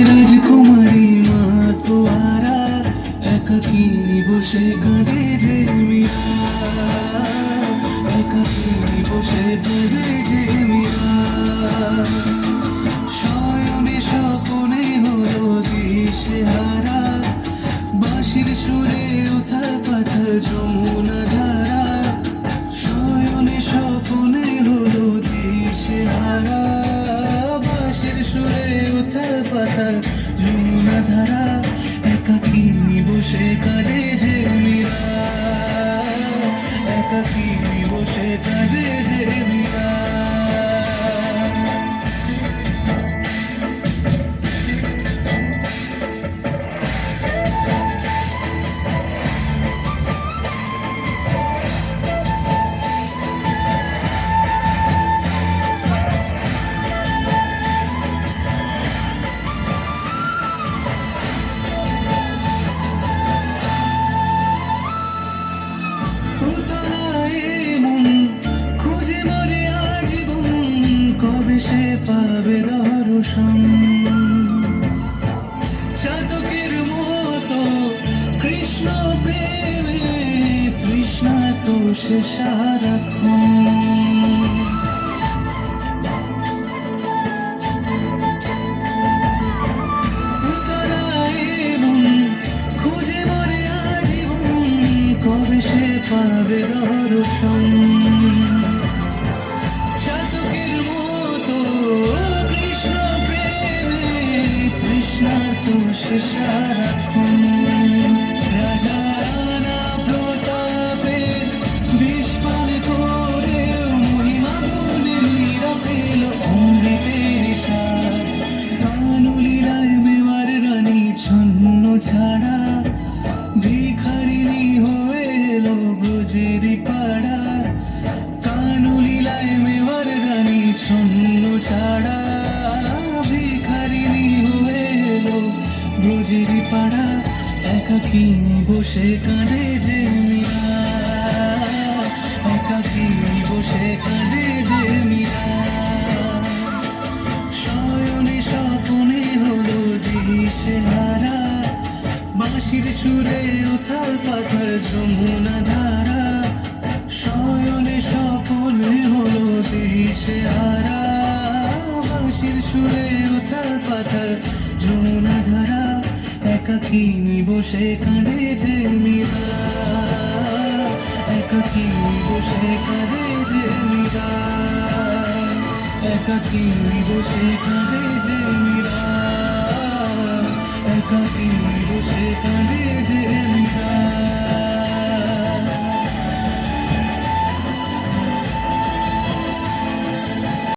রাজকুমারী মা তোয়ারা একাকিনী বসে কাঁদে যে মীরা, একাকিনী বসে কাঁদে যে মীরা। শয়নে স্বপনে হলো দিশেহারা, বাঁশির সুরে উথাল পাথাল যমুনা ধারা। শয়নে স্বপনে হলো দিশেহারা, বাঁশির সুরে উথাল পাথাল যমুনা ধারা। একাকিনী বসে কাঁদে যে মীরা, একাকিনী বসে কাঁদে যে মীরা। খুঁজে মরে আজীবন, কবে সে পাবে দর্শন। চাতকের মতো কৃষ্ণ প্রেমে তৃষ্ণা তো সে সারাক্ষণ। খুঁজে মরে আজীবন, কবে সে পাবে দর্শন। চাতকের মতো কৃষ্ণ প্রেমে তৃষ্ণার্ত সে সারাক্ষণ। রাজা রানা প্রতাপের বিস্ফার করে মহিমা বলে মীরা পেল অমৃতের স্বাদ। কানুলীলায় মেওয়ার রানী ছন্ন ছাড়া, ভিখারিণী হয়ে এলো ব্রজের পাড়া। কানুলীলায় মেওয়ার রানী ছন্ন ছাড়া, ভিখারিণী হয়ে এলো ব্রজের পাড়া। একাকিনী বসে কাঁদে যে মীরা, একাকিনী বসে কাঁদে যে মীরা। শয়নে স্বপনে হলো দিশেহারা, বাঁশির সুরে উথাল পাথাল যমুনা ধারা। শয়নে স্বপনে হলো দিশেহারা, বাঁশির সুরে উথাল পাথাল যমুনা ধারা। একাকিনী বসে কাঁদে যে মীরা, একাকিনী বসে কাঁদে যে মীরা, একাকিনী বসে কাঁদে যে মীরা, একাকিনী বসে কাঁদে যে মীরা।